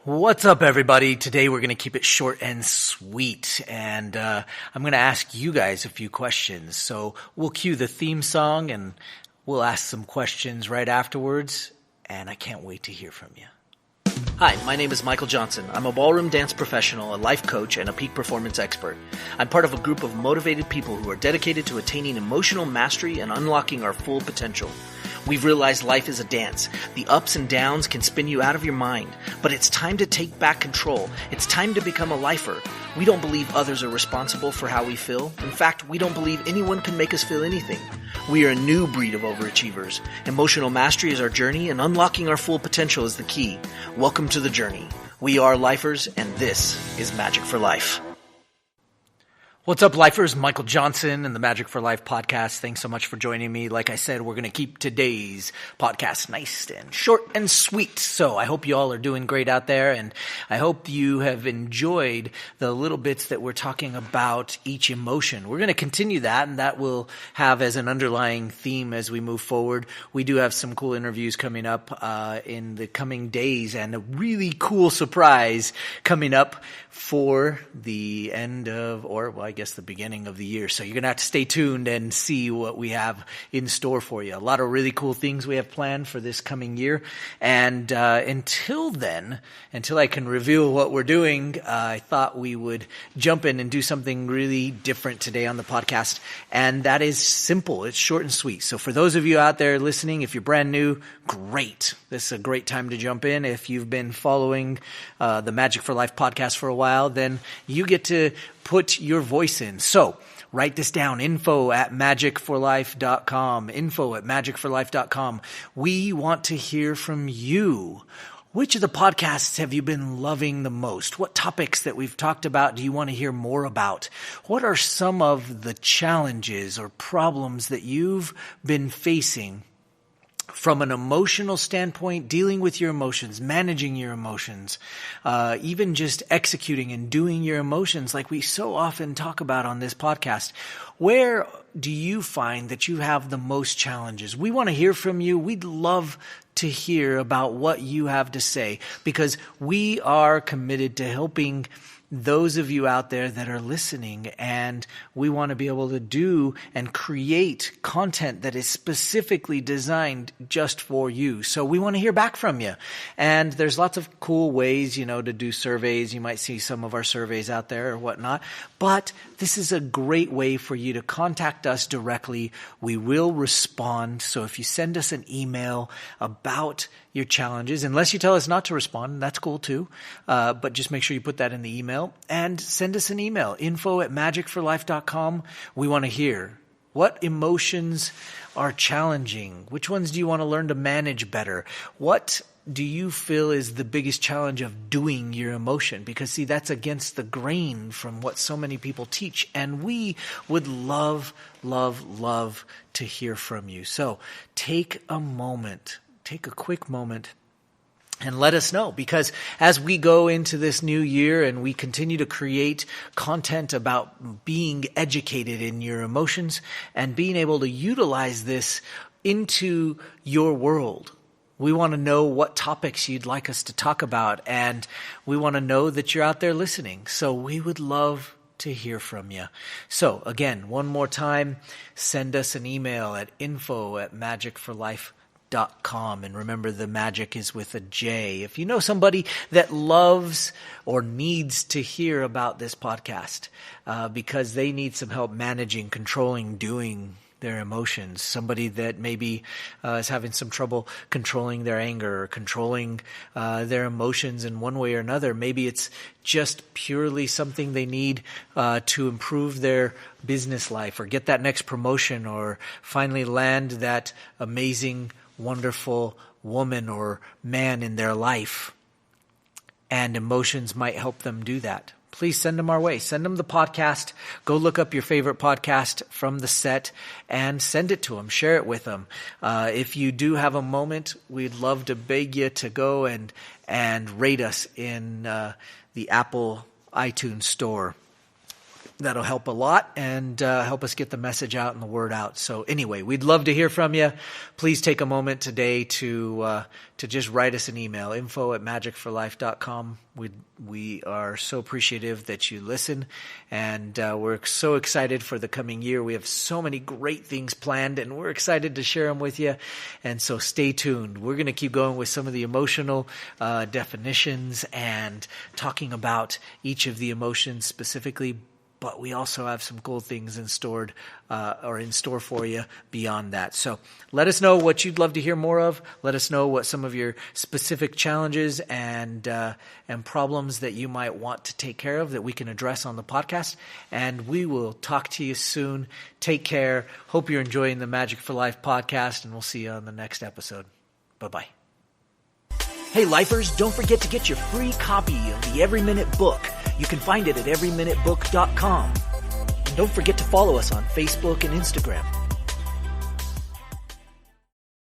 What's up, everybody? Today we're going to keep it short and sweet, and I'm going to ask you guys a few questions. So we'll cue the theme song, and we'll ask some questions right afterwards, and I can't wait to hear from you. Hi, my name is Michael Johnson. I'm a ballroom dance professional, a life coach, and a peak performance expert. I'm part of a group of motivated people who are dedicated to attaining emotional mastery and unlocking our full potential. We've realized life is a dance. The ups and downs can spin you out of your mind, but it's time to take back control. It's time to become a lifer. We don't believe others are responsible for how we feel. In fact, we don't believe anyone can make us feel anything. We are a new breed of overachievers. Emotional mastery is our journey, and unlocking our full potential is the key. Welcome to the journey. We are lifers, and this is Magic for Life. What's up, lifers? Michael Johnson and the Magic for Life podcast. Thanks so much for joining me. Like I said, we're going to keep today's podcast nice and short and sweet. So I hope you all are doing great out there, and I hope you have enjoyed the little bits that we're talking about each emotion. We're going to continue that, and that will have as an underlying theme as we move forward. We do have some cool interviews coming up in the coming days, and a really cool surprise coming up for the end of, I guess the beginning of the year. So you're going to have to stay tuned and see what we have in store for you. A lot of really cool things we have planned for this coming year. And until then, until I can reveal what we're doing, I thought we would jump in and do something really different today on the podcast. And that is simple. It's short and sweet. So for those of you out there listening, if you're brand new, great. This is a great time to jump in. If you've been following the Magic for Life podcast for a while, then you get to put your voice in. So write this down, info@magicforlife.com, info@magicforlife.com. We want to hear from you. Which of the podcasts have you been loving the most? What topics that we've talked about do you want to hear more about? What are some of the challenges or problems that you've been facing from an emotional standpoint, dealing with your emotions, managing your emotions, even just executing and doing your emotions like we so often talk about on this podcast? Where do you find that you have the most challenges? We want to hear from you. We'd love to hear about what you have to say, because we are committed to helping those of you out there that are listening, and we want to be able to do and create content that is specifically designed just for you. So we want to hear back from you. And there's lots of cool ways, to do surveys. You might see some of our surveys out there or whatnot. But this is a great way for you to contact us directly. We will respond. So if you send us an email about your challenges, unless you tell us not to respond, that's cool too. But just make sure you put that in the email and send us an email, info@magicforlife.com. We want to hear what emotions are challenging. Which ones do you want to learn to manage better? What do you feel is the biggest challenge of doing your emotion? Because see, that's against the grain from what so many people teach. And we would love, love, love to hear from you. So take a quick moment and let us know, because as we go into this new year and we continue to create content about being educated in your emotions and being able to utilize this into your world, we want to know what topics you'd like us to talk about, and we want to know that you're out there listening. So we would love to hear from you. So again, one more time, send us an email at info@magicforlife.com. And remember, the magic is with a J. If you know somebody that loves or needs to hear about this podcast because they need some help managing, controlling, doing their emotions, somebody that maybe is having some trouble controlling their anger or controlling their emotions in one way or another. Maybe it's just purely something they need to improve their business life or get that next promotion or finally land that amazing, wonderful woman or man in their life. And emotions might help them do that. Please send them our way. Send them the podcast. Go look up your favorite podcast from the set and send it to them. Share it with them. If you do have a moment, we'd love to beg you to go and rate us in the Apple iTunes store. That'll help a lot and help us get the message out and the word out. So anyway, we'd love to hear from you. Please take a moment today to just write us an email, info@magicforlife.com. We are so appreciative that you listen, and we're so excited for the coming year. We have so many great things planned, and we're excited to share them with you. And so stay tuned. We're going to keep going with some of the emotional definitions and talking about each of the emotions specifically. But we also have some cool things in store for you beyond that. So let us know what you'd love to hear more of. Let us know what some of your specific challenges and problems that you might want to take care of that we can address on the podcast. And we will talk to you soon. Take care. Hope you're enjoying the Magic for Life podcast, and we'll see you on the next episode. Bye-bye. Hey, Lifers, don't forget to get your free copy of the Every Minute book. You can find it at everyminutebook.com. And don't forget to follow us on Facebook and Instagram.